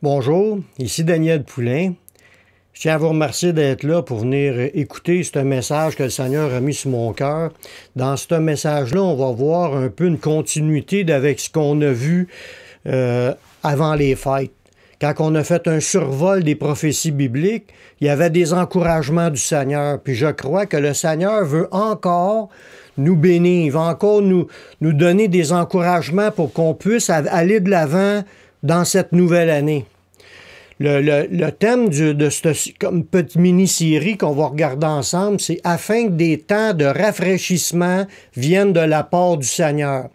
Bonjour, ici Daniel Poulain. Je tiens à vous remercier d'être là pour venir écouter ce message que le Seigneur a mis sur mon cœur. Dans ce message-là, on va voir un peu une continuité avec ce qu'on a vu avant les fêtes. Quand on a fait un survol des prophéties bibliques, il y avait des encouragements du Seigneur. Puis je crois que le Seigneur veut encore nous bénir. Il va encore nous donner des encouragements pour qu'on puisse aller de l'avant dans cette nouvelle année. Le thème de cette petite mini-série qu'on va regarder ensemble, c'est « Afin que des temps de rafraîchissement viennent de la part du Seigneur ».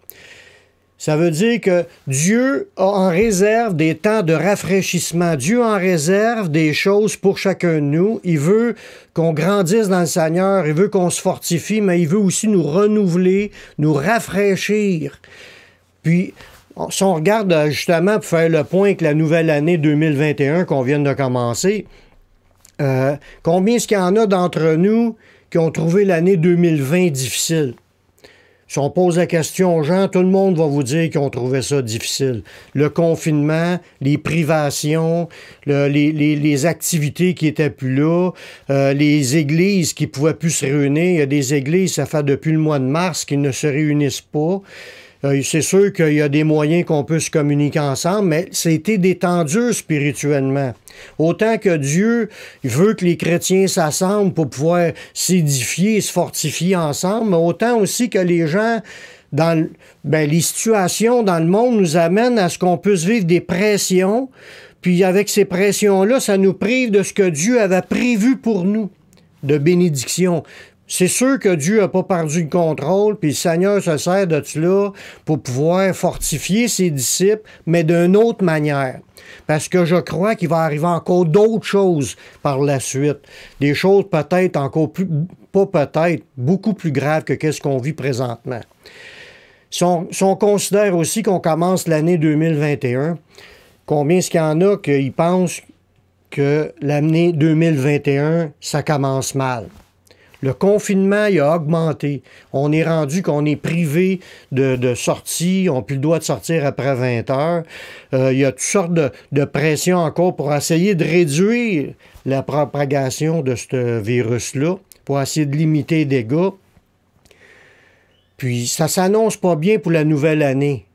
Ça veut dire que Dieu a en réserve des temps de rafraîchissement. Dieu en réserve des choses pour chacun de nous. Il veut qu'on grandisse dans le Seigneur, il veut qu'on se fortifie, mais il veut aussi nous renouveler, nous rafraîchir. Puis, si on regarde justement pour faire le point avec la nouvelle année 2021 qu'on vient de commencer, combien est-ce qu'il y en a d'entre nous qui ont trouvé l'année 2020 difficile? Si on pose la question aux gens, tout le monde va vous dire qu'ils ont trouvé ça difficile. Le confinement, les privations, les activités qui étaient plus là, les églises qui ne pouvaient plus se réunir. Il y a des églises, ça fait depuis le mois de mars, qui ne se réunissent pas. C'est sûr qu'il y a des moyens qu'on peut se communiquer ensemble, mais c'était détendu spirituellement. Autant que Dieu veut que les chrétiens s'assemblent pour pouvoir s'édifier et se fortifier ensemble, mais autant aussi que les gens, les situations dans le monde nous amènent à ce qu'on puisse vivre des pressions, puis avec ces pressions-là, ça nous prive de ce que Dieu avait prévu pour nous, de bénédiction. C'est sûr que Dieu n'a pas perdu le contrôle, puis le Seigneur se sert de cela pour pouvoir fortifier ses disciples, mais d'une autre manière. Parce que je crois qu'il va arriver encore d'autres choses par la suite. Des choses peut-être encore plus, pas peut-être, beaucoup plus graves que qu'est-ce qu'on vit présentement. Si on considère aussi qu'on commence l'année 2021, combien est-ce qu'il y en a qui pensent que l'année 2021, ça commence mal? Le confinement, il a augmenté. On est rendu qu'on est privé de sortie. On n'a plus le droit de sortir après 20 heures. Il y a toutes sortes de pressions encore pour essayer de réduire la propagation de ce virus-là, pour essayer de limiter les dégâts. Puis, ça s'annonce pas bien pour la nouvelle année.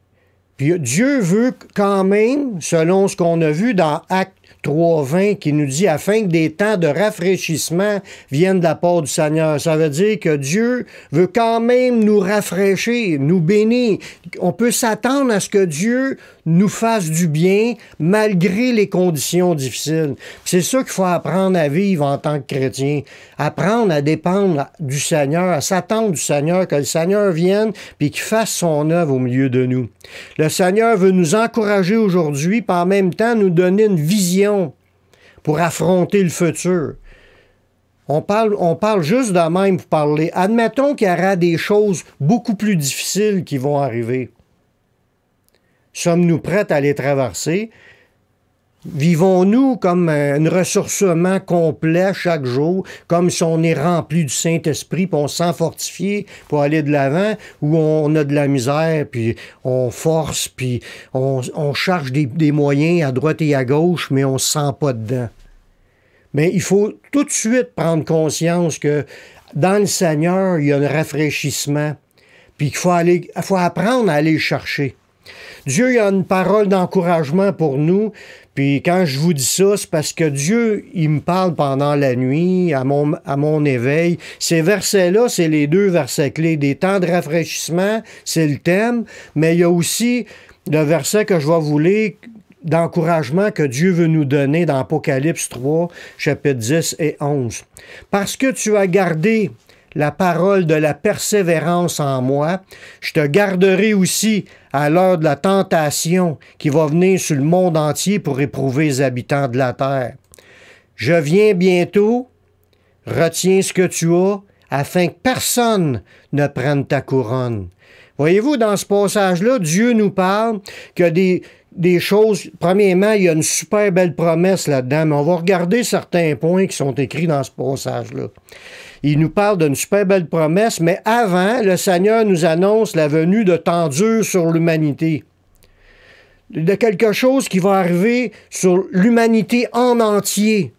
Puis, Dieu veut quand même, selon ce qu'on a vu dans Actes 3.20 qui nous dit « Afin que des temps de rafraîchissement viennent de la part du Seigneur ». Ça veut dire que Dieu veut quand même nous rafraîchir, nous bénir. On peut s'attendre à ce que Dieu nous fasse du bien malgré les conditions difficiles. C'est ça qu'il faut apprendre à vivre en tant que chrétien. Apprendre à dépendre du Seigneur, à s'attendre du Seigneur, que le Seigneur vienne puis qu'il fasse son œuvre au milieu de nous. Le Seigneur veut nous encourager aujourd'hui puis en même temps nous donner une vision pour affronter le futur. On parle juste de même pour parler. Admettons qu'il y aura des choses beaucoup plus difficiles qui vont arriver. Sommes-nous prêts à les traverser? Vivons-nous comme un ressourcement complet chaque jour, comme si on est rempli du Saint-Esprit, puis on se sent fortifié pour aller de l'avant, ou on a de la misère, puis on force, puis on cherche des moyens à droite et à gauche, mais on ne se sent pas dedans. Mais il faut tout de suite prendre conscience que dans le Seigneur, il y a un rafraîchissement, puis qu'il faut apprendre à aller le chercher. Dieu il a une parole d'encouragement pour nous, puis quand je vous dis ça, c'est parce que Dieu, il me parle pendant la nuit, à mon éveil. Ces versets-là, c'est les deux versets clés. Des temps de rafraîchissement, c'est le thème, mais il y a aussi le verset que je vais vous lire d'encouragement que Dieu veut nous donner dans Apocalypse 3, chapitres 10 et 11. « Parce que tu as gardé la parole de la persévérance en moi, je te garderai aussi à l'heure de la tentation qui va venir sur le monde entier pour éprouver les habitants de la terre. Je viens bientôt, retiens ce que tu as, afin que personne ne prenne ta couronne. » Voyez-vous, dans ce passage-là, Dieu nous parle que des choses... Premièrement, il y a une super belle promesse là-dedans, mais on va regarder certains points qui sont écrits dans ce passage-là. Il nous parle d'une super belle promesse, mais avant, le Seigneur nous annonce la venue de temps dur sur l'humanité. de quelque chose qui va arriver sur l'humanité en entier.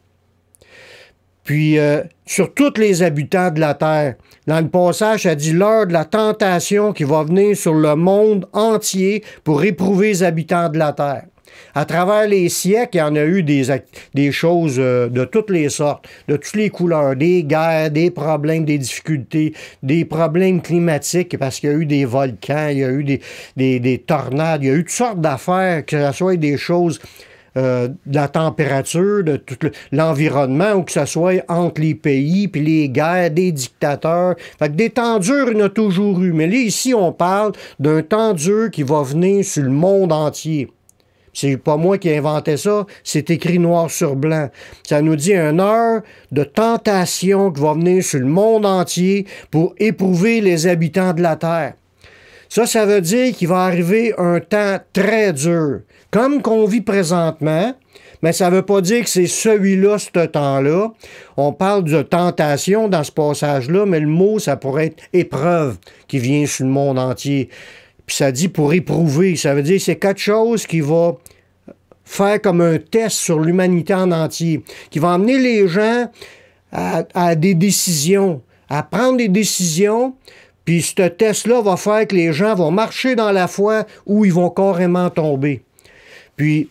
Puis, sur tous les habitants de la terre. Dans le passage, ça dit l'heure de la tentation qui va venir sur le monde entier pour éprouver les habitants de la terre. À travers les siècles, il y en a eu des choses de toutes les sortes, de toutes les couleurs, des guerres, des problèmes, des difficultés, des problèmes climatiques, parce qu'il y a eu des volcans, il y a eu des tornades, il y a eu toutes sortes d'affaires, que ce soit des choses de la température, de tout l'environnement, ou que ce soit entre les pays, puis les guerres, des dictateurs. Fait que des temps durs, il y en a toujours eu. Mais là, ici, on parle d'un temps dur qui va venir sur le monde entier. C'est pas moi qui ai inventé ça, c'est écrit noir sur blanc. Ça nous dit une heure de tentation qui va venir sur le monde entier pour éprouver les habitants de la terre. Ça veut dire qu'il va arriver un temps très dur, comme qu'on vit présentement, mais ça ne veut pas dire que c'est celui-là, ce temps-là. On parle de tentation dans ce passage-là, mais le mot, ça pourrait être épreuve qui vient sur le monde entier. Puis ça dit pour éprouver, ça veut dire que c'est quelque chose qui va faire comme un test sur l'humanité en entier, qui va amener les gens à des décisions, à prendre des décisions. Puis ce test-là va faire que les gens vont marcher dans la foi ou ils vont carrément tomber. Puis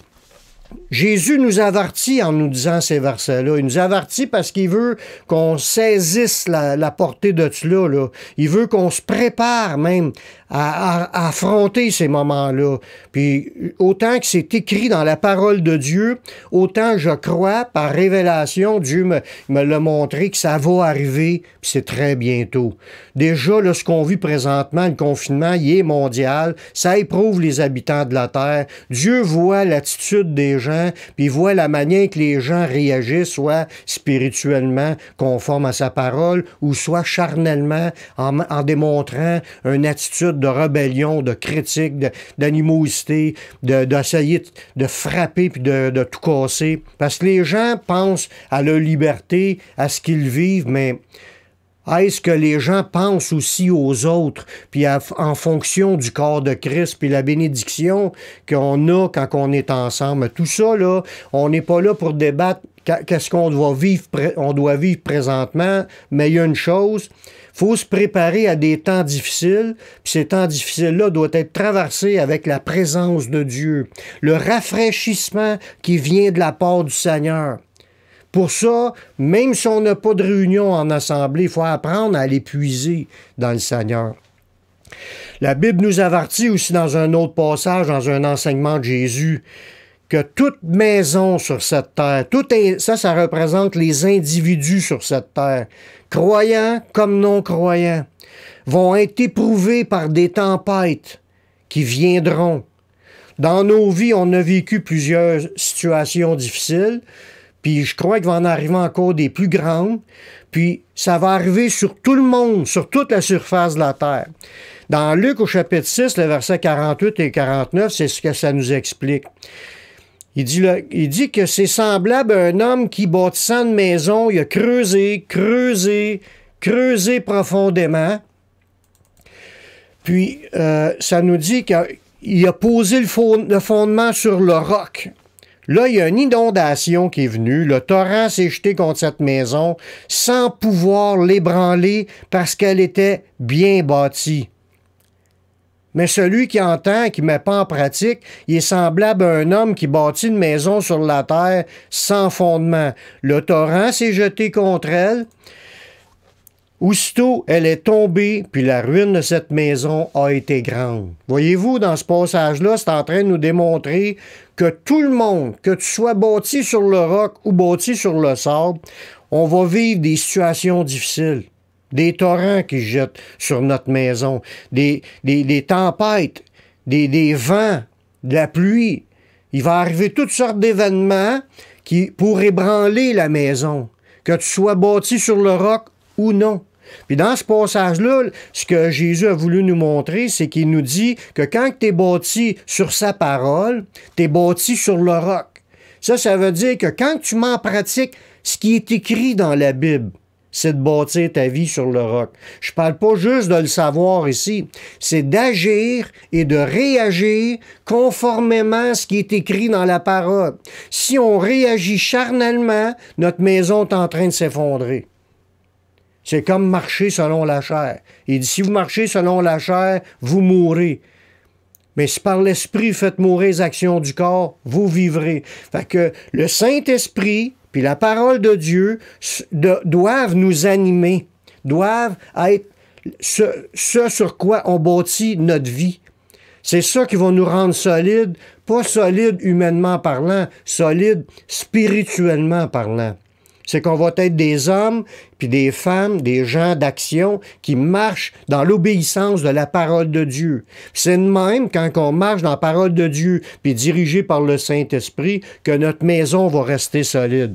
Jésus nous avertit en nous disant ces versets-là. Il nous avertit parce qu'il veut qu'on saisisse la portée de cela, là. Il veut qu'on se prépare même à affronter ces moments-là. Puis autant que c'est écrit dans la parole de Dieu, autant je crois, par révélation, Dieu me l'a montré que ça va arriver, puis c'est très bientôt. Déjà, là, ce qu'on vit présentement, le confinement, il est mondial, ça éprouve les habitants de la terre. Dieu voit l'attitude des gens, puis il voit la manière que les gens réagissent, soit spirituellement conforme à sa parole, ou soit charnellement, en démontrant une attitude de rébellion, de critique, d'animosité, d'essayer de frapper puis de tout casser. Parce que les gens pensent à leur liberté, à ce qu'ils vivent, mais est-ce que les gens pensent aussi aux autres, puis en fonction du corps de Christ, puis la bénédiction qu'on a quand on est ensemble? Tout ça, là, on n'est pas là pour débattre qu'est-ce qu'on doit vivre, présentement, mais il y a une chose, il faut se préparer à des temps difficiles, puis ces temps difficiles-là doivent être traversés avec la présence de Dieu, le rafraîchissement qui vient de la part du Seigneur. Pour ça, même si on n'a pas de réunion en assemblée, il faut apprendre à l'épuiser dans le Seigneur. La Bible nous avertit aussi dans un autre passage, dans un enseignement de Jésus, que toute maison sur cette terre, ça représente les individus sur cette terre, croyants comme non-croyants, vont être éprouvés par des tempêtes qui viendront. Dans nos vies, on a vécu plusieurs situations difficiles, puis je crois qu'il va en arriver encore des plus grandes, puis ça va arriver sur tout le monde, sur toute la surface de la terre. Dans Luc au chapitre 6, le verset 48 et 49, c'est ce que ça nous explique. Il dit que c'est semblable à un homme qui, bâtissant une maison, il a creusé profondément. Puis, ça nous dit qu'il a posé le fondement sur le roc. Là, il y a une inondation qui est venue. Le torrent s'est jeté contre cette maison sans pouvoir l'ébranler parce qu'elle était bien bâtie. Mais celui qui entend et qui ne met pas en pratique, il est semblable à un homme qui bâtit une maison sur la terre sans fondement. Le torrent s'est jeté contre elle. Aussitôt, elle est tombée, puis la ruine de cette maison a été grande. Voyez-vous, dans ce passage-là, c'est en train de nous démontrer que tout le monde, que tu sois bâti sur le roc ou bâti sur le sable, on va vivre des situations difficiles. Des torrents qui jettent sur notre maison, des tempêtes, des vents, de la pluie. Il va arriver toutes sortes d'événements pour ébranler la maison, que tu sois bâti sur le roc ou non. Puis dans ce passage-là, ce que Jésus a voulu nous montrer, c'est qu'il nous dit que quand tu es bâti sur sa parole, tu es bâti sur le roc. Ça veut dire que quand tu mets en pratique ce qui est écrit dans la Bible, c'est de bâtir ta vie sur le roc. Je parle pas juste de le savoir ici, c'est d'agir et de réagir conformément à ce qui est écrit dans la parole. Si on réagit charnellement, notre maison est en train de s'effondrer. C'est comme marcher selon la chair. Il dit, si vous marchez selon la chair, vous mourrez. Mais si par l'Esprit faites mourir les actions du corps, vous vivrez. Fait que le Saint-Esprit puis la parole de Dieu doivent nous animer, doivent être ce sur quoi on bâtit notre vie. C'est ça qui va nous rendre solides, pas solides humainement parlant, solides spirituellement parlant. C'est qu'on va être des hommes, puis des femmes, des gens d'action qui marchent dans l'obéissance de la parole de Dieu. C'est de même, quand on marche dans la parole de Dieu, puis dirigé par le Saint-Esprit, que notre maison va rester solide.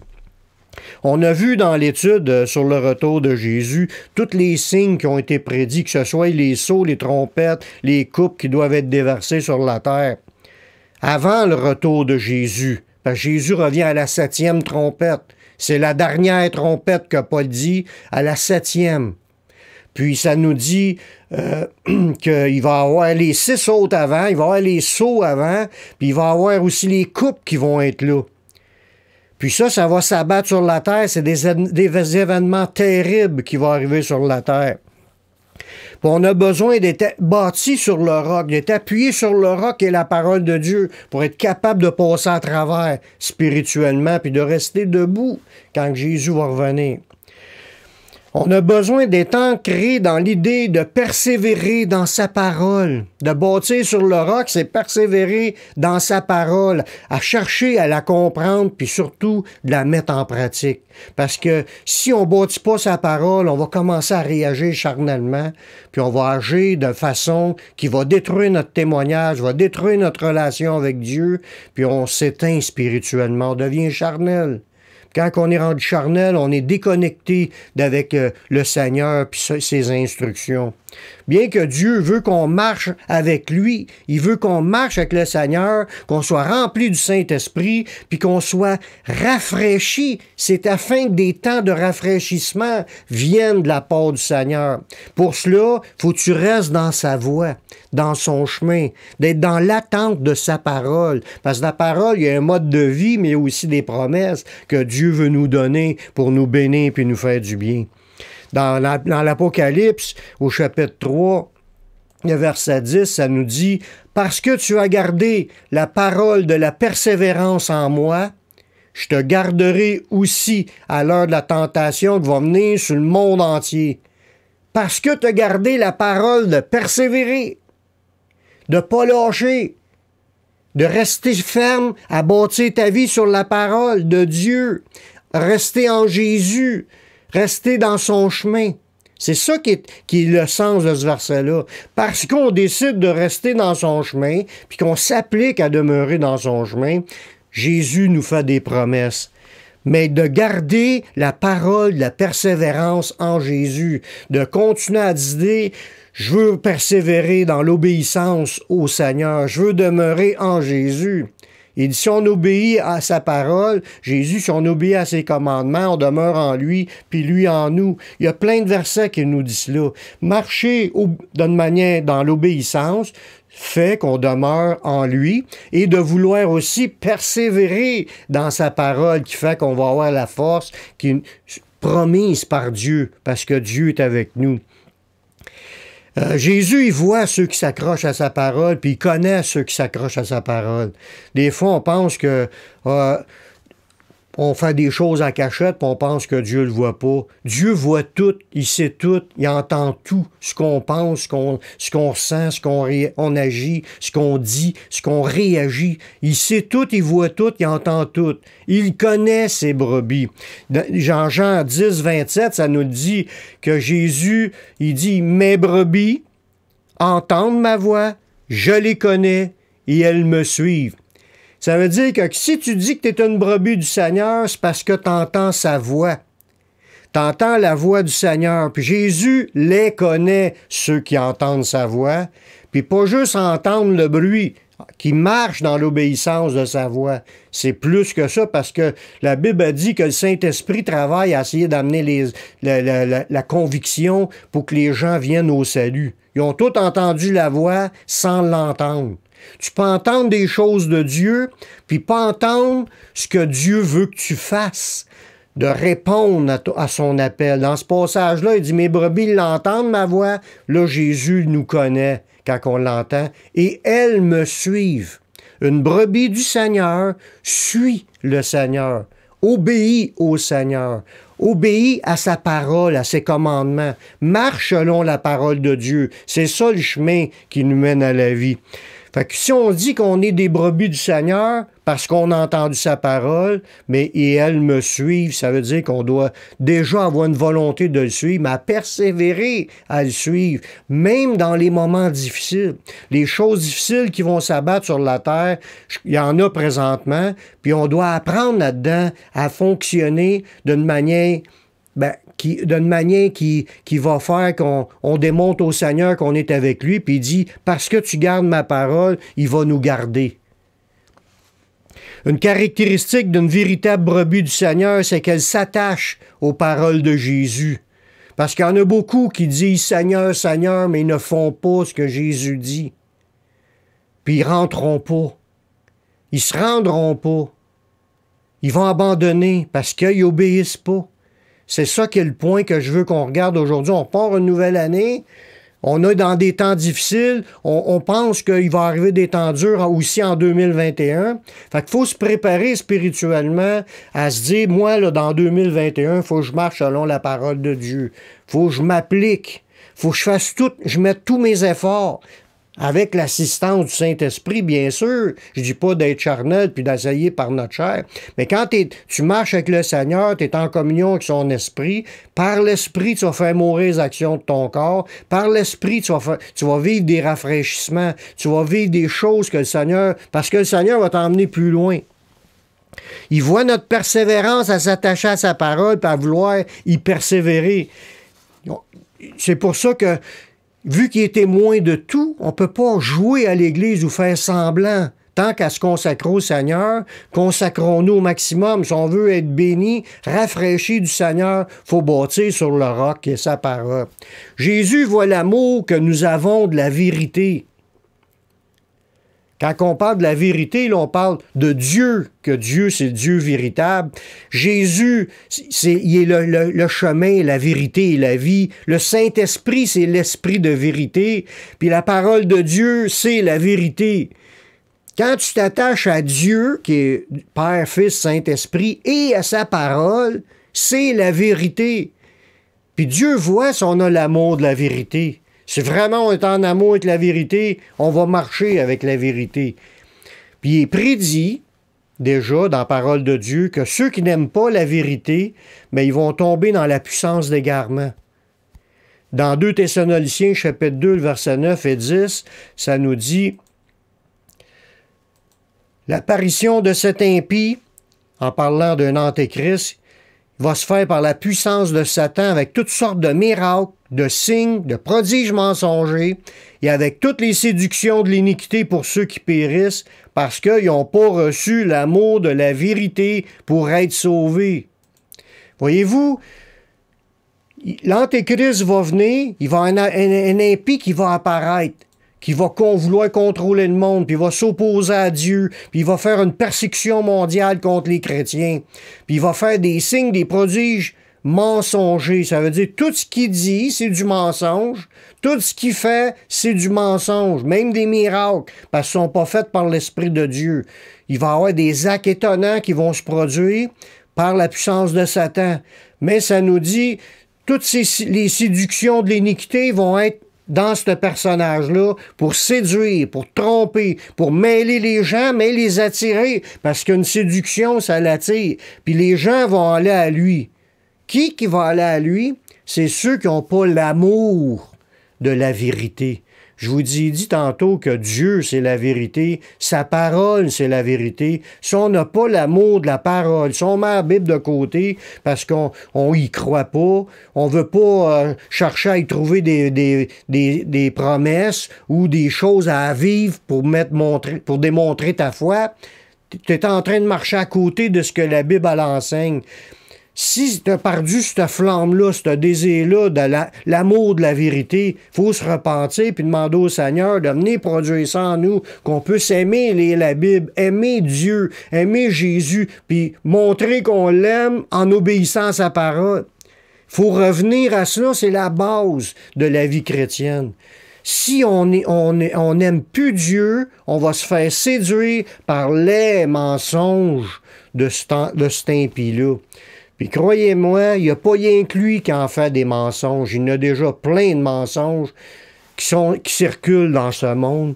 On a vu dans l'étude sur le retour de Jésus tous les signes qui ont été prédits, que ce soit les sceaux, les trompettes, les coupes qui doivent être déversées sur la terre. Avant le retour de Jésus, parce que Jésus revient à la 7e trompette. C'est la dernière trompette que Paul dit, à la 7e. Puis ça nous dit qu'il va y avoir les 6 autres avant, il va y avoir les sceaux avant, puis il va y avoir aussi les coupes qui vont être là. Puis ça va s'abattre sur la terre. C'est des événements terribles qui vont arriver sur la terre. Puis on a besoin d'être bâti sur le roc, d'être appuyé sur le roc et la parole de Dieu pour être capable de passer à travers spirituellement puis de rester debout quand Jésus va revenir. On a besoin d'être ancré dans l'idée de persévérer dans sa parole. De bâtir sur le roc, c'est persévérer dans sa parole, à chercher à la comprendre, puis surtout de la mettre en pratique. Parce que si on ne bâtit pas sa parole, on va commencer à réagir charnellement, puis on va agir de façon qui va détruire notre témoignage, va détruire notre relation avec Dieu, puis on s'éteint spirituellement, on devient charnel. Quand on est rendu charnel, on est déconnecté d'avec le Seigneur et ses instructions. Bien que Dieu veut qu'on marche avec lui, il veut qu'on marche avec le Seigneur, qu'on soit rempli du Saint-Esprit, puis qu'on soit rafraîchi. C'est afin que des temps de rafraîchissement viennent de la part du Seigneur. Pour cela, faut que tu restes dans sa voie, dans son chemin, d'être dans l'attente de sa parole. Parce que la parole, il y a un mode de vie, mais il y a aussi des promesses que Dieu veut nous donner pour nous bénir puis nous faire du bien. Dans l'Apocalypse, au chapitre 3, le verset 10, ça nous dit « Parce que tu as gardé la parole de la persévérance en moi, je te garderai aussi à l'heure de la tentation qui va venir sur le monde entier. Parce que tu as gardé la parole de persévérer, de ne pas lâcher, de rester ferme à bâtir ta vie sur la parole de Dieu, rester en Jésus, rester dans son chemin. » C'est ça qui est le sens de ce verset-là. Parce qu'on décide de rester dans son chemin, puis qu'on s'applique à demeurer dans son chemin, Jésus nous fait des promesses. Mais de garder la parole, la persévérance en Jésus, de continuer à dire « Je veux persévérer dans l'obéissance au Seigneur, je veux demeurer en Jésus. » Il dit, si on obéit à sa parole, Jésus, si on obéit à ses commandements, on demeure en lui, puis lui en nous. Il y a plein de versets qui nous disent cela. Marcher d'une manière dans l'obéissance fait qu'on demeure en lui, et de vouloir aussi persévérer dans sa parole qui fait qu'on va avoir la force qui est promise par Dieu, parce que Dieu est avec nous. Jésus, il voit ceux qui s'accrochent à sa parole, puis il connaît ceux qui s'accrochent à sa parole. Des fois, on pense que on fait des choses à cachette, puis on pense que Dieu le voit pas. Dieu voit tout, il sait tout, il entend tout, ce qu'on pense, ce qu'on sent, ce qu'on agit, ce qu'on dit, ce qu'on réagit. Il sait tout, il voit tout, il entend tout. Il connaît ses brebis. Dans Jean 10, 27, ça nous dit que Jésus, il dit « Mes brebis entendent ma voix, je les connais et elles me suivent. » Ça veut dire que si tu dis que tu es une brebis du Seigneur, c'est parce que tu entends sa voix. Tu entends la voix du Seigneur. Puis Jésus les connaît, ceux qui entendent sa voix. Puis pas juste entendre le bruit, qui marchent dans l'obéissance de sa voix. C'est plus que ça, parce que la Bible a dit que le Saint-Esprit travaille à essayer d'amener la conviction pour que les gens viennent au salut. Ils ont tous entendu la voix sans l'entendre. Tu peux entendre des choses de Dieu, puis pas entendre ce que Dieu veut que tu fasses, de répondre à son appel. Dans ce passage-là, il dit « Mes brebis l'entendent, ma voix. » Là, Jésus nous connaît quand on l'entend. « Et elles me suivent. » Une brebis du Seigneur suit le Seigneur, obéit au Seigneur, obéit à sa parole, à ses commandements, marche selon la parole de Dieu. C'est ça le chemin qui nous mène à la vie. Fait que si on dit qu'on est des brebis du Seigneur parce qu'on a entendu sa parole, mais et elles me suivent, ça veut dire qu'on doit déjà avoir une volonté de le suivre, mais à persévérer à le suivre, même dans les moments difficiles. Les choses difficiles qui vont s'abattre sur la terre, il y en a présentement, puis on doit apprendre là-dedans à fonctionner d'une manière qui va faire qu'on démontre au Seigneur qu'on est avec lui, puis il dit, parce que tu gardes ma parole, il va nous garder. Une caractéristique d'une véritable brebis du Seigneur, c'est qu'elle s'attache aux paroles de Jésus. Parce qu'il y en a beaucoup qui disent « Seigneur, Seigneur », mais ils ne font pas ce que Jésus dit. Puis ils ne rentreront pas. Ils ne se rendront pas. Ils vont abandonner parce qu'ils n'obéissent pas. C'est ça qui est le point que je veux qu'on regarde aujourd'hui. On part une nouvelle année, on est dans des temps difficiles, on pense qu'il va arriver des temps durs aussi en 2021. Fait qu'il faut se préparer spirituellement à se dire, moi, là, dans 2021, il faut que je marche selon la parole de Dieu. Il faut que je m'applique. Il faut que je fasse tout, je mette tous mes efforts. Avec l'assistance du Saint-Esprit, bien sûr. Je dis pas d'être charnel puis d'essayer par notre chair. Mais quand tu marches avec le Seigneur, tu es en communion avec son esprit. Par l'esprit, tu vas faire mourir les actions de ton corps. Par l'esprit, tu vas vivre des rafraîchissements. Tu vas vivre des choses que le Seigneur... Parce que le Seigneur va t'emmener plus loin. Il voit notre persévérance à s'attacher à sa parole puis à vouloir y persévérer. C'est pour ça que vu qu'il est témoin de tout, on ne peut pas jouer à l'Église ou faire semblant. Tant qu'à se consacrer au Seigneur, consacrons-nous au maximum. Si on veut être béni, rafraîchi du Seigneur, il faut bâtir sur le roc qui est sa parole. Jésus voit l'amour que nous avons de la vérité. Quand on parle de la vérité, là, on parle de Dieu, que Dieu, c'est Dieu véritable. Jésus, il est le chemin, la vérité et la vie. Le Saint-Esprit, c'est l'esprit de vérité. Puis la parole de Dieu, c'est la vérité. Quand tu t'attaches à Dieu, qui est Père, Fils, Saint-Esprit, et à sa parole, c'est la vérité. Puis Dieu voit si on a l'amour de la vérité. Si vraiment on est en amour avec la vérité, on va marcher avec la vérité. Puis il est prédit, déjà, dans la parole de Dieu, que ceux qui n'aiment pas la vérité, bien, ils vont tomber dans la puissance d'égarement. Dans 2 Thessaloniciens, chapitre 2, verset 9 et 10, ça nous dit « L'apparition de cet impie, en parlant d'un antéchrist, va se faire par la puissance de Satan avec toutes sortes de miracles, de signes, de prodiges mensongers et avec toutes les séductions de l'iniquité pour ceux qui périssent parce qu'ils n'ont pas reçu l'amour de la vérité pour être sauvés. » Voyez-vous, l'Antéchrist va venir, il va avoir un impie qui va apparaître, qui va vouloir contrôler le monde, puis il va s'opposer à Dieu, puis il va faire une persécution mondiale contre les chrétiens, puis il va faire des signes, des prodiges mensongers. Ça veut dire tout ce qu'il dit, c'est du mensonge. Tout ce qu'il fait, c'est du mensonge. Même des miracles, parce qu'ils ne sont pas faits par l'Esprit de Dieu. Il va y avoir des actes étonnants qui vont se produire par la puissance de Satan. Mais ça nous dit, toutes les séductions de l'iniquité vont être dans ce personnage-là pour séduire, pour tromper, pour mêler les gens, mais les attirer. Parce qu'une séduction, ça l'attire. Puis les gens vont aller à lui. Qui va aller à lui? C'est ceux qui n'ont pas l'amour de la vérité. Je vous ai dit tantôt que Dieu, c'est la vérité. Sa parole, c'est la vérité. Si on n'a pas l'amour de la parole, si on met la Bible de côté parce qu'on y croit pas, on veut pas chercher à y trouver des promesses ou des choses à vivre pour démontrer ta foi, tu es en train de marcher à côté de ce que la Bible elle enseigne. Si tu as perdu cette flamme-là, ce désir-là de l'amour de la vérité, il faut se repentir puis demander au Seigneur de venir produire ça en nous, qu'on puisse aimer la Bible, aimer Dieu, aimer Jésus, puis montrer qu'on l'aime en obéissant à sa parole. Il faut revenir à cela, c'est la base de la vie chrétienne. Si on n'aime plus Dieu, on va se faire séduire par les mensonges de cet impie-là. Puis croyez-moi, il n'y a pas rien que lui qui en fait des mensonges. Il y en a déjà plein de mensonges qui circulent dans ce monde,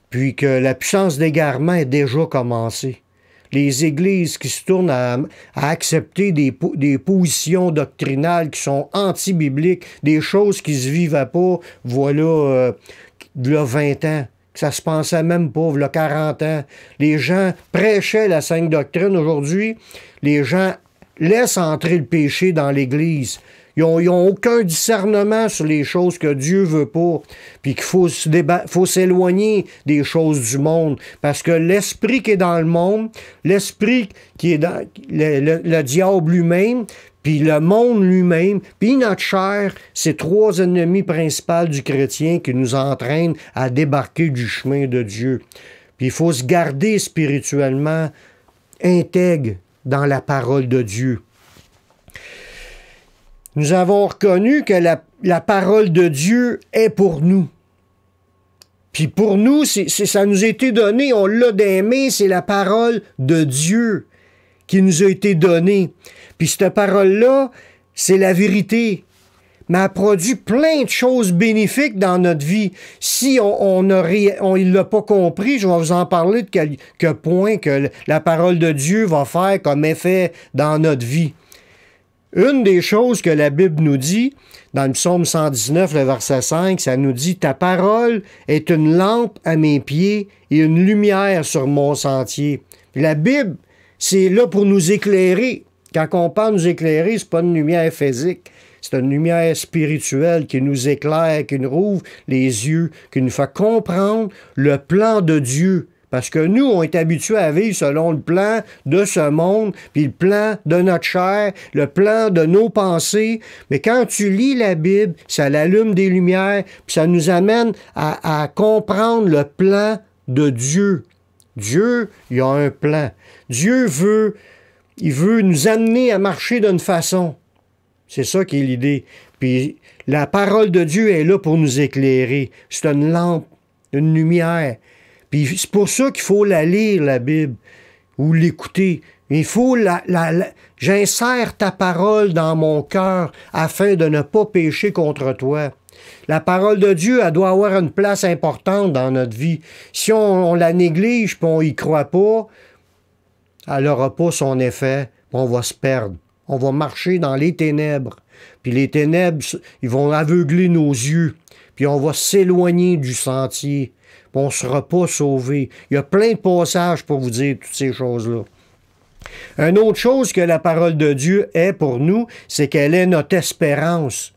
puis que la puissance d'égarement est déjà commencée. Les églises qui se tournent à accepter des positions doctrinales qui sont anti-bibliques, des choses qui se vivaient pas, voilà, il y a 20 ans. Ça se pensait même pas, il y a 40 ans. Les gens prêchaient la sainte doctrine. Aujourd'hui, les gens laissent entrer le péché dans l'Église. Ils n'ont aucun discernement sur les choses que Dieu veut pas. Puis qu'il faut s'éloigner des choses du monde. Parce que l'esprit qui est dans le monde, l'esprit qui est dans le diable lui-même, puis le monde lui-même, puis notre chair, c'est trois ennemis principaux du chrétien qui nous entraînent à débarquer du chemin de Dieu. Puis il faut se garder spirituellement intègre dans la parole de Dieu. Nous avons reconnu que la parole de Dieu est pour nous. Puis pour nous, ça nous a été donné, on l'a d'aimer, c'est la parole de Dieu qui nous a été donnée. Puis cette parole-là, c'est la vérité. Mais elle produit plein de choses bénéfiques dans notre vie. Si on ne l'a pas compris, je vais vous en parler de quelques points que la parole de Dieu va faire comme effet dans notre vie. Une des choses que la Bible nous dit, dans le psaume 119, le verset 5, ça nous dit « Ta parole est une lampe à mes pieds et une lumière sur mon sentier. » La Bible, c'est là pour nous éclairer. Quand on parle de nous éclairer, c'est pas une lumière physique. C'est une lumière spirituelle qui nous éclaire, qui nous rouvre les yeux, qui nous fait comprendre le plan de Dieu. Parce que nous, on est habitués à vivre selon le plan de ce monde, puis le plan de notre chair, le plan de nos pensées. Mais quand tu lis la Bible, ça l'allume des lumières, puis ça nous amène à comprendre le plan de Dieu. Dieu, il a un plan. Dieu il veut nous amener à marcher d'une façon. C'est ça qui est l'idée. Puis la parole de Dieu est là pour nous éclairer. C'est une lampe, une lumière. Puis c'est pour ça qu'il faut la lire, la Bible, ou l'écouter. Il faut j'insère ta parole dans mon cœur afin de ne pas pécher contre toi. La parole de Dieu, elle doit avoir une place importante dans notre vie. Si on la néglige et on y croit pas, elle n'aura pas son effet, on va se perdre. On va marcher dans les ténèbres. Puis les ténèbres, ils vont aveugler nos yeux. Puis on va s'éloigner du sentier. Puis on ne sera pas sauvé. Il y a plein de passages pour vous dire toutes ces choses-là. Une autre chose que la parole de Dieu est pour nous, c'est qu'elle est notre espérance.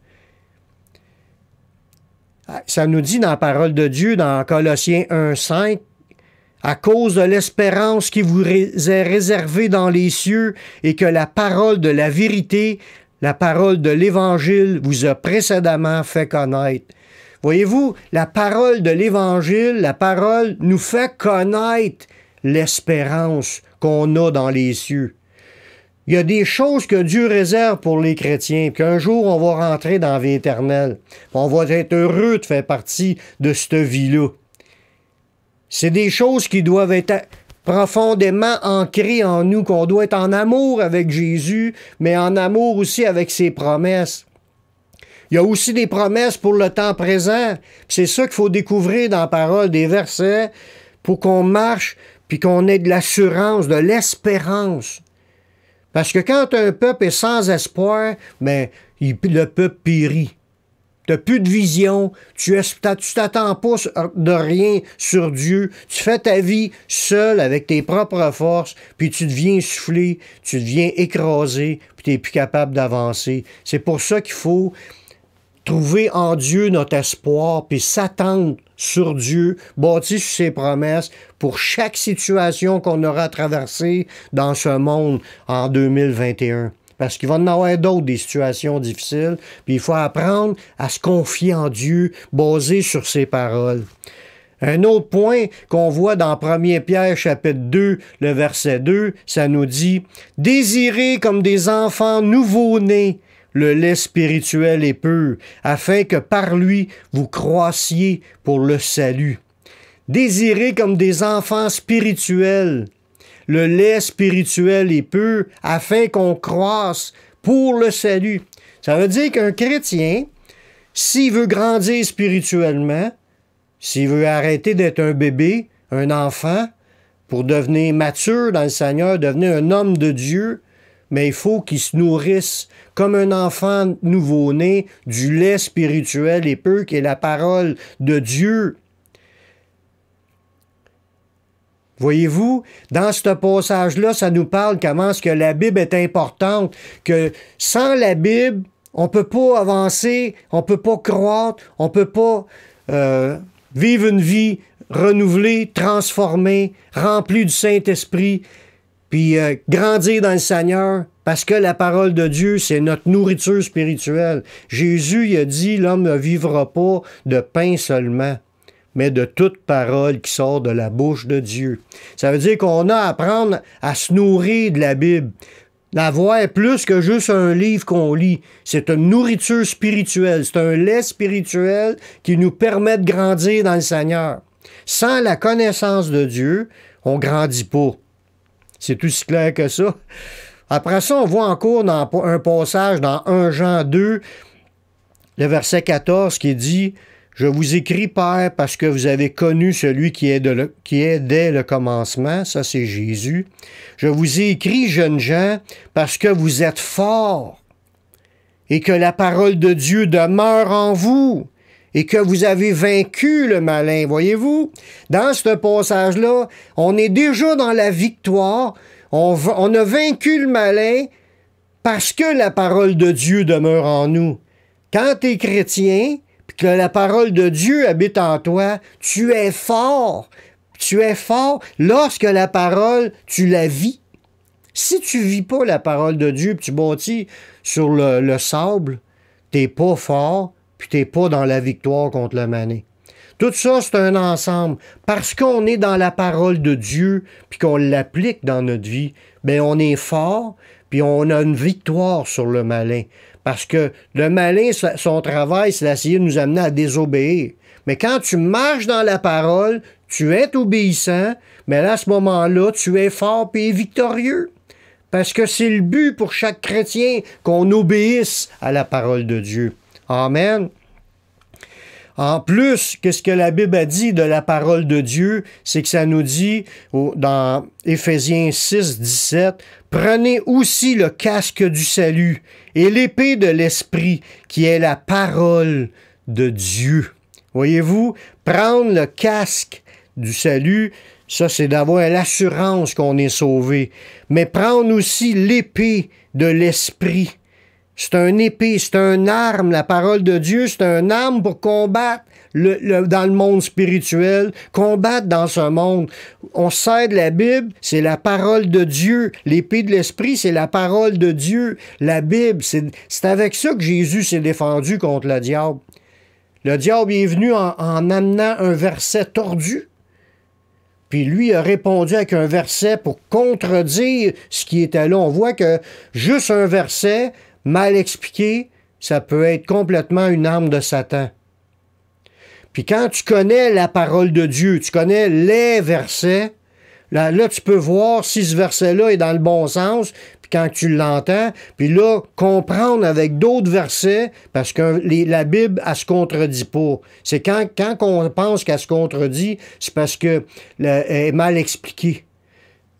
Ça nous dit dans la parole de Dieu, dans Colossiens 1,5, à cause de l'espérance qui vous est réservée dans les cieux et que la parole de la vérité, la parole de l'Évangile vous a précédemment fait connaître. Voyez-vous, la parole de l'Évangile, la parole nous fait connaître l'espérance qu'on a dans les cieux. Il y a des choses que Dieu réserve pour les chrétiens, qu'un jour on va rentrer dans la vie éternelle. On va être heureux de faire partie de cette vie-là. C'est des choses qui doivent être profondément ancrées en nous, qu'on doit être en amour avec Jésus, mais en amour aussi avec ses promesses. Il y a aussi des promesses pour le temps présent. C'est ça qu'il faut découvrir dans la parole, des versets, pour qu'on marche, puis qu'on ait de l'assurance, de l'espérance. Parce que quand un peuple est sans espoir, ben, le peuple périt. tu n'as plus de vision, tu t'attends pas de rien sur Dieu, tu fais ta vie seul avec tes propres forces, puis tu deviens essoufflé, tu deviens écrasé, puis tu n'es plus capable d'avancer. C'est pour ça qu'il faut trouver en Dieu notre espoir, puis s'attendre sur Dieu, bâti sur ses promesses, pour chaque situation qu'on aura à traverser dans ce monde en 2021. Parce qu'il va y en avoir d'autres, des situations difficiles, puis il faut apprendre à se confier en Dieu, basé sur ses paroles. Un autre point qu'on voit dans 1 Pierre chapitre 2, le verset 2, ça nous dit « Désirez comme des enfants nouveau-nés le lait spirituel et pur, afin que par lui vous croissiez pour le salut. » Désirez comme des enfants spirituels le lait spirituel et pur, afin qu'on croisse pour le salut. Ça veut dire qu'un chrétien, s'il veut grandir spirituellement, s'il veut arrêter d'être un bébé, un enfant, pour devenir mature dans le Seigneur, devenir un homme de Dieu, mais il faut qu'il se nourrisse comme un enfant nouveau-né du lait spirituel et pur qui est la parole de Dieu. Voyez-vous, dans ce passage-là, ça nous parle comment est-ce que la Bible est importante, que sans la Bible, on ne peut pas avancer, on ne peut pas croître, on ne peut pas vivre une vie renouvelée, transformée, remplie du Saint-Esprit, puis grandir dans le Seigneur, parce que la parole de Dieu, c'est notre nourriture spirituelle. Jésus, il a dit, l'homme ne vivra pas de pain seulement, mais de toute parole qui sort de la bouche de Dieu. Ça veut dire qu'on a à apprendre à se nourrir de la Bible. L'avoir plus que juste un livre qu'on lit. C'est une nourriture spirituelle. C'est un lait spirituel qui nous permet de grandir dans le Seigneur. Sans la connaissance de Dieu, on ne grandit pas. C'est aussi clair que ça. Après ça, on voit encore dans un passage dans 1 Jean 2, le verset 14, qui dit « Je vous écris, Père, parce que vous avez connu celui qui est dès le commencement. » Ça, c'est Jésus. « Je vous ai écrit, jeunes gens, parce que vous êtes forts et que la parole de Dieu demeure en vous et que vous avez vaincu le malin. » Voyez-vous, dans ce passage-là, on est déjà dans la victoire. On a vaincu le malin parce que la parole de Dieu demeure en nous. Quand tu es chrétien, puis que la parole de Dieu habite en toi, tu es fort. Tu es fort lorsque la parole, tu la vis. Si tu ne vis pas la parole de Dieu, puis tu bâtis sur le sable, tu n'es pas fort, puis tu n'es pas dans la victoire contre le malin. Tout ça, c'est un ensemble. Parce qu'on est dans la parole de Dieu, puis qu'on l'applique dans notre vie, bien, on est fort, puis on a une victoire sur le malin. Parce que le malin, son travail, c'est d'essayer de nous amener à désobéir. Mais quand tu marches dans la parole, tu es obéissant, mais là, à ce moment-là, tu es fort et victorieux. Parce que c'est le but pour chaque chrétien qu'on obéisse à la parole de Dieu. Amen. En plus, qu'est-ce que la Bible a dit de la parole de Dieu? C'est que ça nous dit dans Éphésiens 6, 17, « Prenez aussi le casque du salut et l'épée de l'Esprit, qui est la parole de Dieu. » Voyez-vous, prendre le casque du salut, ça c'est d'avoir l'assurance qu'on est sauvé. Mais prendre aussi l'épée de l'Esprit. C'est une épée, c'est une arme. La parole de Dieu, c'est une arme pour combattre dans le monde spirituel, combattre dans ce monde. On se sert de la Bible, c'est la parole de Dieu. L'épée de l'Esprit, c'est la parole de Dieu. La Bible, c'est avec ça que Jésus s'est défendu contre le diable. Le diable est venu en amenant un verset tordu. Puis lui a répondu avec un verset pour contredire ce qui était là. On voit que juste un verset mal expliqué, ça peut être complètement une arme de Satan. Puis quand tu connais la parole de Dieu, tu connais les versets, là tu peux voir si ce verset-là est dans le bon sens, puis quand tu l'entends, puis là, comprendre avec d'autres versets, parce que la Bible, elle se contredit pas. C'est quand on pense qu'elle se contredit, c'est parce qu'elle est mal expliquée.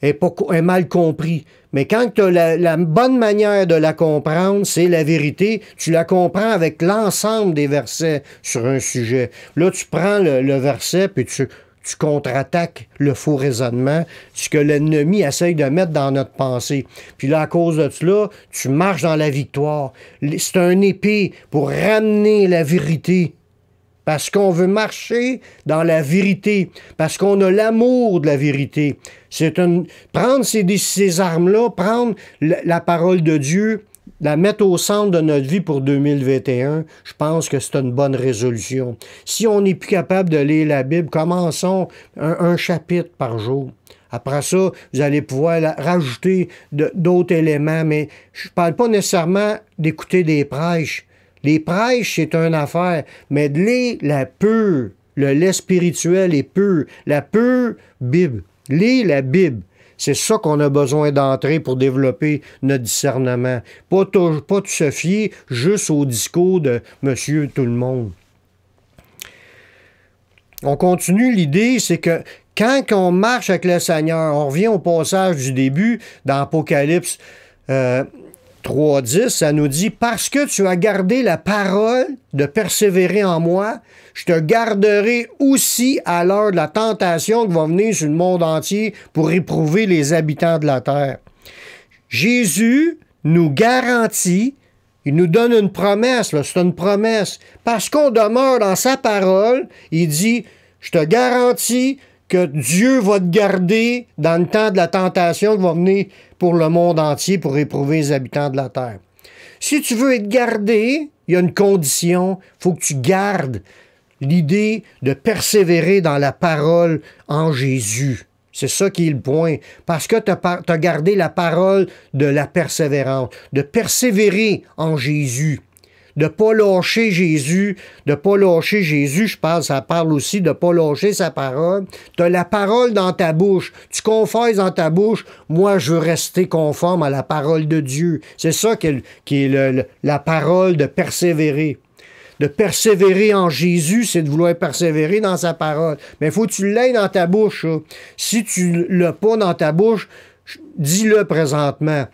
est mal compris. Mais quand tu as la bonne manière de la comprendre, c'est la vérité. Tu la comprends avec l'ensemble des versets sur un sujet. Là, tu prends le verset, puis tu contre-attaques le faux raisonnement, ce que l'ennemi essaye de mettre dans notre pensée. Puis là, à cause de cela, tu marches dans la victoire. C'est un épée pour ramener la vérité. Parce qu'on veut marcher dans la vérité, parce qu'on a l'amour de la vérité. Prendre ces armes-là, prendre la parole de Dieu, la mettre au centre de notre vie pour 2021, je pense que c'est une bonne résolution. Si on n'est plus capable de lire la Bible, commençons un chapitre par jour. Après ça, vous allez pouvoir rajouter d'autres éléments, mais je ne parle pas nécessairement d'écouter des prêches. Les prêches, c'est une affaire, mais de lire la pure, le lait spirituel est pur, la pure Bible. Lire la Bible. C'est ça qu'on a besoin d'entrer pour développer notre discernement. Pas tout se fier juste au discours de Monsieur tout le monde. On continue, l'idée, c'est que quand on marche avec le Seigneur, on revient au passage du début dans Apocalypse 3.10, ça nous dit « Parce que tu as gardé la parole de persévérer en moi, je te garderai aussi à l'heure de la tentation qui va venir sur le monde entier pour éprouver les habitants de la terre. » Jésus nous garantit, il nous donne une promesse, c'est une promesse. Parce qu'on demeure dans sa parole, il dit « Je te garantis que Dieu va te garder dans le temps de la tentation qui va venir pour le monde entier pour éprouver les habitants de la terre. » Si tu veux être gardé, il y a une condition, il faut que tu gardes l'idée de persévérer dans la parole en Jésus. C'est ça qui est le point. Parce que tu as gardé la parole de la persévérance, de persévérer en Jésus. De ne pas lâcher Jésus, ça parle aussi de ne pas lâcher sa parole. Tu as la parole dans ta bouche, tu confesses dans ta bouche, moi je veux rester conforme à la parole de Dieu. C'est ça qui est la parole de persévérer. De persévérer en Jésus, c'est de vouloir persévérer dans sa parole. Mais il faut que tu l'aies dans ta bouche. Ça. Si tu ne l'as pas dans ta bouche, dis-le présentement.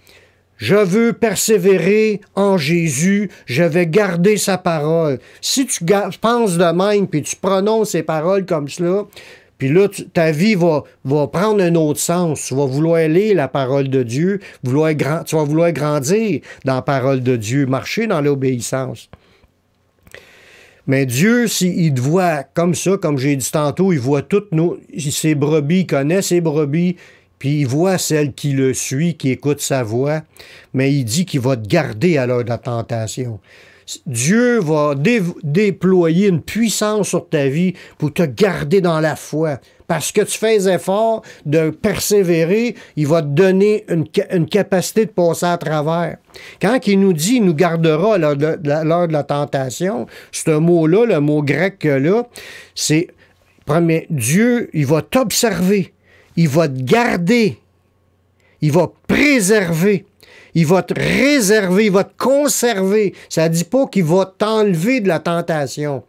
Je veux persévérer en Jésus, je vais garder sa parole. Si tu penses de même, puis tu prononces ces paroles comme cela, puis là, ta vie va prendre un autre sens. Tu vas vouloir lire la parole de Dieu, tu vas vouloir grandir dans la parole de Dieu, marcher dans l'obéissance. Mais Dieu, s'il te voit comme ça, comme j'ai dit tantôt, il voit toutes ses brebis, il connaît ses brebis, puis il voit celle qui le suit, qui écoute sa voix, mais il dit qu'il va te garder à l'heure de la tentation. Dieu va déployer une puissance sur ta vie pour te garder dans la foi. Parce que tu fais effort de persévérer, il va te donner une capacité de passer à travers. Quand il nous dit « il nous gardera à l'heure de la tentation », ce mot-là, le mot grec là, c'est Dieu, il va t'observer. Il va te garder, il va préserver, il va te réserver, il va te conserver. Ça ne dit pas qu'il va t'enlever de la tentation.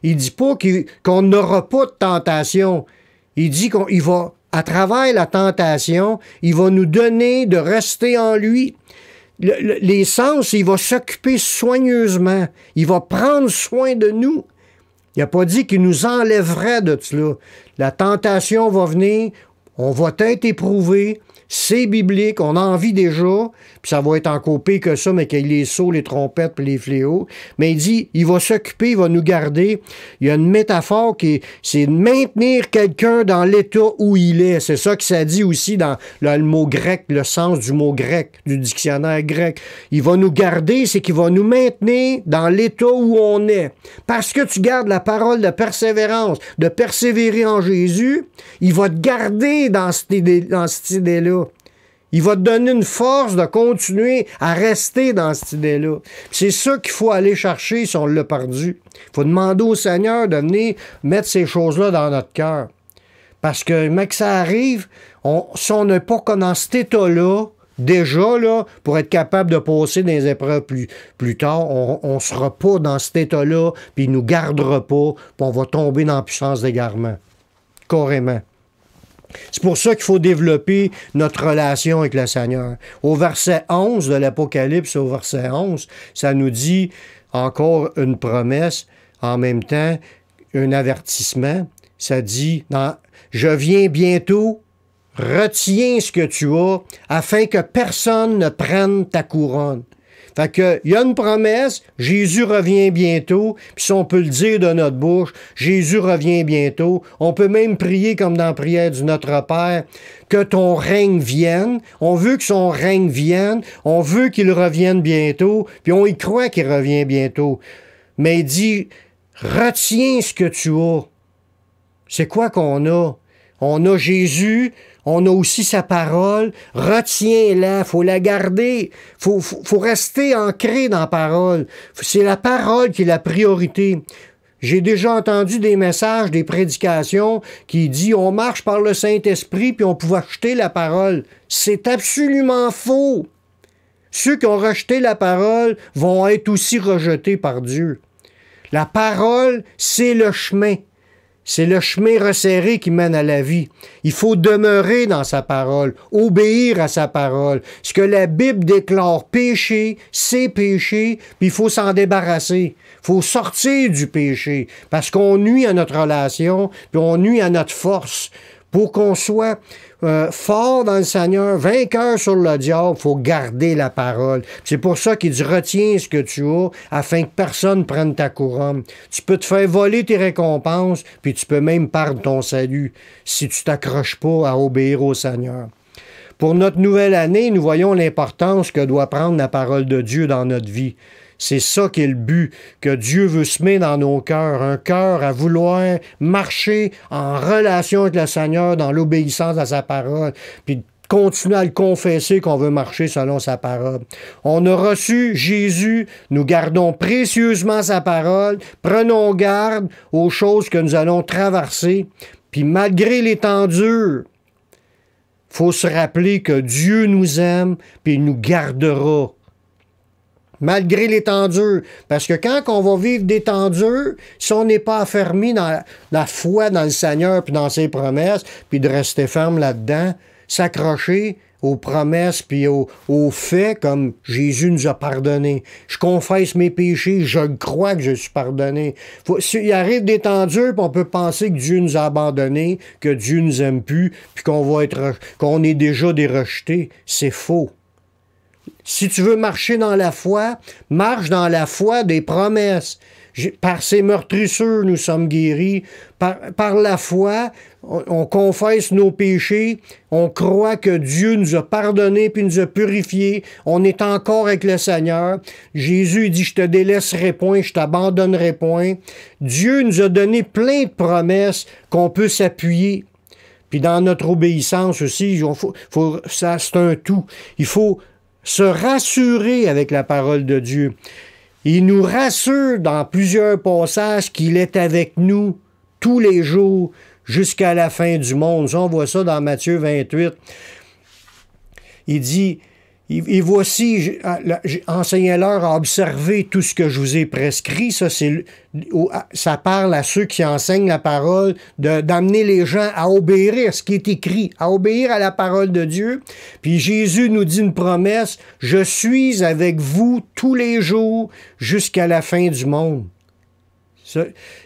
Il ne dit pas qu'on n'aura pas de tentation. Il dit qu'il va, à travers la tentation, il va nous donner de rester en lui. Les sens, il va s'occuper soigneusement. Il va prendre soin de nous. Il n'a pas dit qu'il nous enlèverait de cela. La tentation va venir. On va être éprouvé, c'est biblique, on en vit déjà, puis ça va être encore pire que ça, mais qu'il y ait les sauts, les trompettes, puis les fléaux. Mais il dit, il va s'occuper, il va nous garder. Il y a une métaphore c'est de maintenir quelqu'un dans l'état où il est. C'est ça que ça dit aussi dans le mot grec, le sens du mot grec, du dictionnaire grec. Il va nous garder, c'est qu'il va nous maintenir dans l'état où on est. Parce que tu gardes la parole de persévérance, de persévérer en Jésus, il va te garder dans cette idée-là. Il va te donner une force de continuer à rester dans cette idée-là. C'est ça qu'il faut aller chercher si on l'a perdu. Il faut demander au Seigneur de venir mettre ces choses-là dans notre cœur. Parce que, mec, ça arrive, si on n'est pas dans cet état-là, déjà, là, pour être capable de passer dans les épreuves plus tard, on ne sera pas dans cet état-là, puis il ne nous gardera pas, puis on va tomber dans la puissance d'égarement. Carrément. C'est pour ça qu'il faut développer notre relation avec le Seigneur. Au verset 11 de l'Apocalypse, au verset 11, ça nous dit encore une promesse, en même temps, un avertissement. Ça dit, je viens bientôt, retiens ce que tu as, afin que personne ne prenne ta couronne. Fait que, il y a une promesse, Jésus revient bientôt, puis si on peut le dire de notre bouche, Jésus revient bientôt. On peut même prier comme dans la prière du Notre Père, que ton règne vienne. On veut que son règne vienne, on veut qu'il revienne bientôt, puis on y croit qu'il revient bientôt. Mais il dit, retiens ce que tu as. C'est quoi qu'on a? On a Jésus, on a aussi sa parole. Retiens-la, faut la garder. Faut rester ancré dans la parole. C'est la parole qui est la priorité. J'ai déjà entendu des messages, des prédications qui disent on marche par le Saint-Esprit puis on peut acheter la parole. C'est absolument faux. Ceux qui ont rejeté la parole vont être aussi rejetés par Dieu. La parole, c'est le chemin. C'est le chemin resserré qui mène à la vie. Il faut demeurer dans sa parole, obéir à sa parole. Ce que la Bible déclare péché, c'est péché, puis il faut s'en débarrasser. Il faut sortir du péché, parce qu'on nuit à notre relation, puis on nuit à notre force. Pour qu'on soit fort dans le Seigneur, vainqueur sur le diable, il faut garder la parole. C'est pour ça qu'il dit, retiens ce que tu as, afin que personne prenne ta couronne. Tu peux te faire voler tes récompenses, puis tu peux même perdre ton salut, si tu t'accroches pas à obéir au Seigneur. Pour notre nouvelle année, nous voyons l'importance que doit prendre la parole de Dieu dans notre vie. C'est ça qui est le but que Dieu veut semer dans nos cœurs, un cœur à vouloir marcher en relation avec le Seigneur dans l'obéissance à sa parole, puis continuer à le confesser qu'on veut marcher selon sa parole. On a reçu Jésus, nous gardons précieusement sa parole, prenons garde aux choses que nous allons traverser, puis malgré les temps durs, il faut se rappeler que Dieu nous aime, puis il nous gardera. Malgré les temps durs. Parce que quand on va vivre des temps durs, si on n'est pas affermi dans la foi dans le Seigneur puis dans ses promesses, puis de rester ferme là-dedans, s'accrocher aux promesses puis aux faits comme Jésus nous a pardonné. Je confesse mes péchés, je crois que je suis pardonné. Il arrive des temps durs, puis on peut penser que Dieu nous a abandonnés, que Dieu nous aime plus, puis qu'on est déjà des rejetés. C'est faux. Si tu veux marcher dans la foi, marche dans la foi des promesses. Par ces meurtrissures, nous sommes guéris. Par la foi, on confesse nos péchés. On croit que Dieu nous a pardonnés puis nous a purifiés. On est encore avec le Seigneur. Jésus dit, je te délaisserai point, je t'abandonnerai point. Dieu nous a donné plein de promesses qu'on peut s'appuyer. Puis dans notre obéissance aussi, ça c'est un tout. Il faut se rassurer avec la parole de Dieu. Il nous rassure dans plusieurs passages qu'il est avec nous tous les jours jusqu'à la fin du monde. Ça, on voit ça dans Matthieu 28. Il dit, et voici, enseignez-leur à observer tout ce que je vous ai prescrit. Ça parle à ceux qui enseignent la parole, d'amener les gens à obéir à ce qui est écrit, à obéir à la parole de Dieu. Puis Jésus nous dit une promesse, « Je suis avec vous tous les jours jusqu'à la fin du monde. »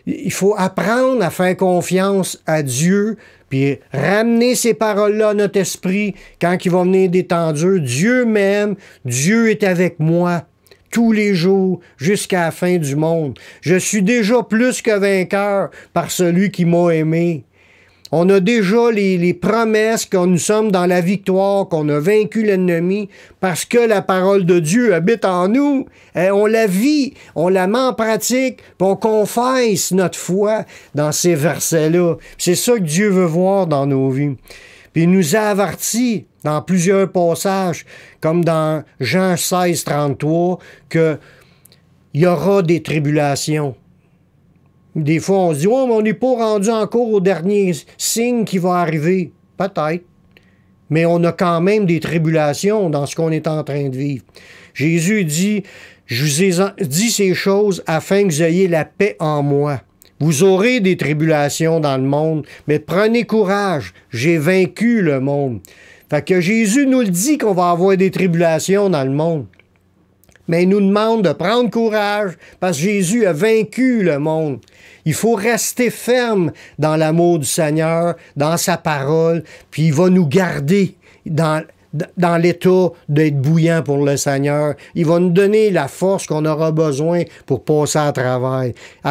Il faut apprendre à faire confiance à Dieu, puis ramener ces paroles-là à notre esprit quand il va venir des temps durs. Dieu m'aime, Dieu est avec moi tous les jours jusqu'à la fin du monde. Je suis déjà plus que vainqueur par celui qui m'a aimé. On a déjà les promesses que nous sommes dans la victoire, qu'on a vaincu l'ennemi, parce que la parole de Dieu habite en nous. On la vit, on la met en pratique, puis on confesse notre foi dans ces versets-là. C'est ça que Dieu veut voir dans nos vies. Puis il nous a avertis dans plusieurs passages, comme dans Jean 16, 33, qu'il y aura des tribulations. Des fois, on se dit, oh, mais on n'est pas rendu encore au dernier signe qui va arriver. Peut-être. Mais on a quand même des tribulations dans ce qu'on est en train de vivre. Jésus dit, je vous ai dit ces choses afin que vous ayez la paix en moi. Vous aurez des tribulations dans le monde, mais prenez courage, j'ai vaincu le monde. Fait que Jésus nous le dit qu'on va avoir des tribulations dans le monde. Mais il nous demande de prendre courage parce que Jésus a vaincu le monde. Il faut rester ferme dans l'amour du Seigneur, dans sa parole, puis il va nous garder dans l'état d'être bouillant pour le Seigneur. Il va nous donner la force qu'on aura besoin pour passer à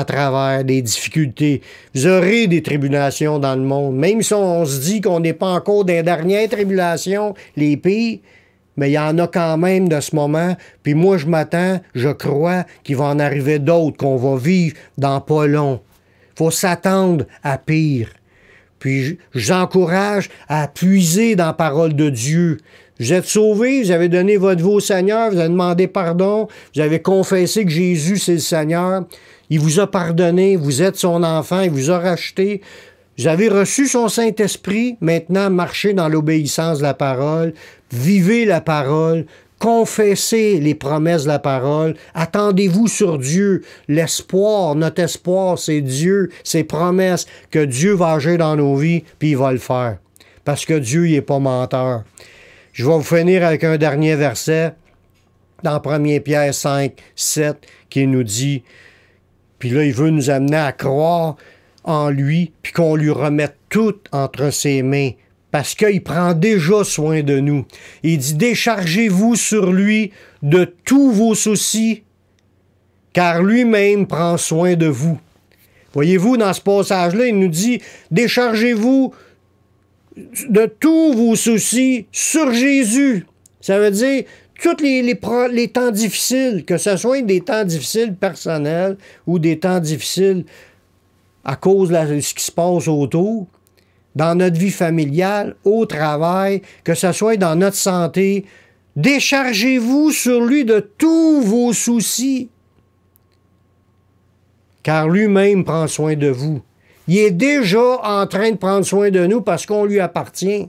travers des difficultés. Vous aurez des tribulations dans le monde. Même si on se dit qu'on n'est pas encore dans les dernières tribulations, les pires, mais il y en a quand même de ce moment. Puis moi, je m'attends, je crois qu'il va en arriver d'autres qu'on va vivre dans pas long. Il faut s'attendre à pire. Puis je vous encourage à puiser dans la parole de Dieu. Vous êtes sauvés, vous avez donné votre vie au Seigneur, vous avez demandé pardon, vous avez confessé que Jésus, c'est le Seigneur. Il vous a pardonné, vous êtes son enfant, il vous a racheté. Vous avez reçu son Saint-Esprit, maintenant marchez dans l'obéissance de la parole, vivez la parole, confessez les promesses de la parole, attendez-vous sur Dieu. L'espoir, notre espoir, c'est Dieu, ses promesses, que Dieu va agir dans nos vies, puis il va le faire. Parce que Dieu, il n'est pas menteur. Je vais vous finir avec un dernier verset, dans 1 Pierre 5, 7, qui nous dit, puis là, il veut nous amener à croire en lui, puis qu'on lui remette tout entre ses mains, parce qu'il prend déjà soin de nous. Il dit, déchargez-vous sur lui de tous vos soucis, car lui-même prend soin de vous. Voyez-vous, dans ce passage-là, il nous dit, déchargez-vous de tous vos soucis sur Jésus. Ça veut dire, tous les temps difficiles, que ce soit des temps difficiles personnels ou des temps difficiles à cause de ce qui se passe autour, dans notre vie familiale, au travail, que ce soit dans notre santé, déchargez-vous sur lui de tous vos soucis, car lui-même prend soin de vous. Il est déjà en train de prendre soin de nous parce qu'on lui appartient.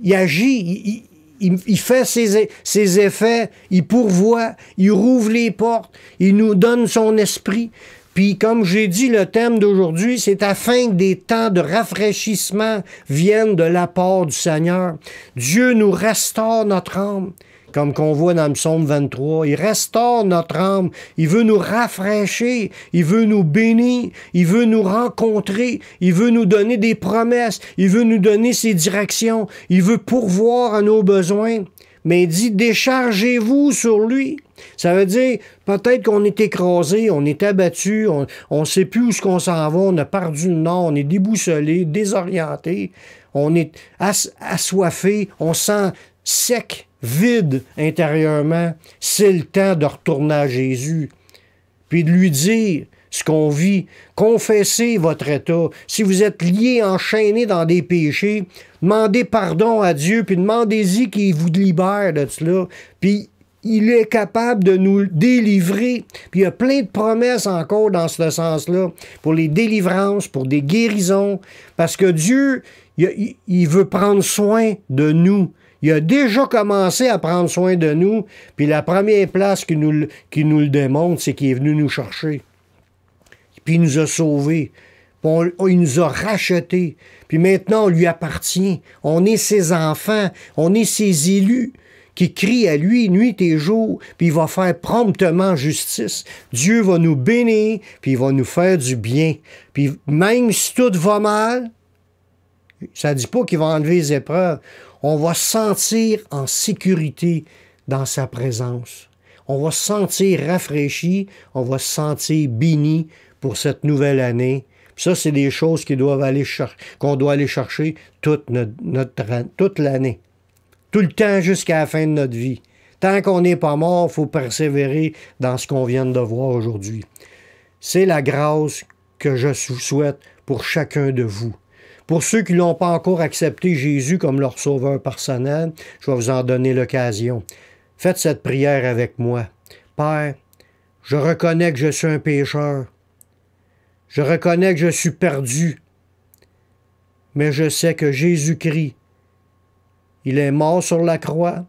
Il agit, il fait ses effets, il pourvoit, il rouvre les portes, il nous donne son esprit. Puis, comme j'ai dit, le thème d'aujourd'hui, c'est afin que des temps de rafraîchissement viennent de la part du Seigneur. Dieu nous restaure notre âme, comme qu'on voit dans le psaume 23. Il restaure notre âme. Il veut nous rafraîchir. Il veut nous bénir. Il veut nous rencontrer. Il veut nous donner des promesses. Il veut nous donner ses directions. Il veut pourvoir à nos besoins. Mais il dit, déchargez-vous sur lui. Ça veut dire, peut-être qu'on est écrasé, on est abattu, on ne sait plus où qu'on s'en va, on a perdu le nord, on est déboussolé, désorienté, on est assoiffé, on sent sec, vide intérieurement. C'est le temps de retourner à Jésus. Puis de lui dire ce qu'on vit. Confessez votre état. Si vous êtes lié, enchaîné dans des péchés, demandez pardon à Dieu, puis demandez-y qu'il vous libère de cela. Puis il est capable de nous délivrer. Puis il y a plein de promesses encore dans ce sens-là, pour les délivrances, pour des guérisons, parce que Dieu, il veut prendre soin de nous. Il a déjà commencé à prendre soin de nous, puis la première place qui nous le démontre, c'est qu'il est venu nous chercher. Puis il nous a sauvés. Il nous a rachetés. Puis maintenant, on lui appartient. On est ses enfants. On est ses élus qui crient à lui nuit et jour. Puis il va faire promptement justice. Dieu va nous bénir, puis il va nous faire du bien. Puis même si tout va mal, ça ne dit pas qu'il va enlever les épreuves. On va se sentir en sécurité dans sa présence. On va se sentir rafraîchi. On va se sentir béni pour cette nouvelle année. Puis ça, c'est des choses qu'on doit aller chercher toute l'année. Tout le temps jusqu'à la fin de notre vie. Tant qu'on n'est pas mort, il faut persévérer dans ce qu'on vient de voir aujourd'hui. C'est la grâce que je souhaite pour chacun de vous. Pour ceux qui n'ont pas encore accepté Jésus comme leur sauveur personnel, je vais vous en donner l'occasion. Faites cette prière avec moi. Père, je reconnais que je suis un pécheur. Je reconnais que je suis perdu. Mais je sais que Jésus-Christ, il est mort sur la croix.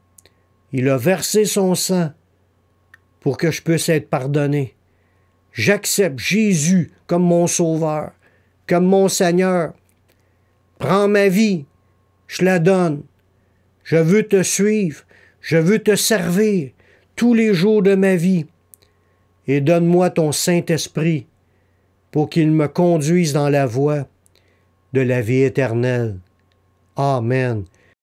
Il a versé son sang pour que je puisse être pardonné. J'accepte Jésus comme mon Sauveur, comme mon Seigneur. Prends ma vie, je la donne. Je veux te suivre, je veux te servir tous les jours de ma vie. Et donne-moi ton Saint-Esprit pour qu'il me conduise dans la voie de la vie éternelle. Amen.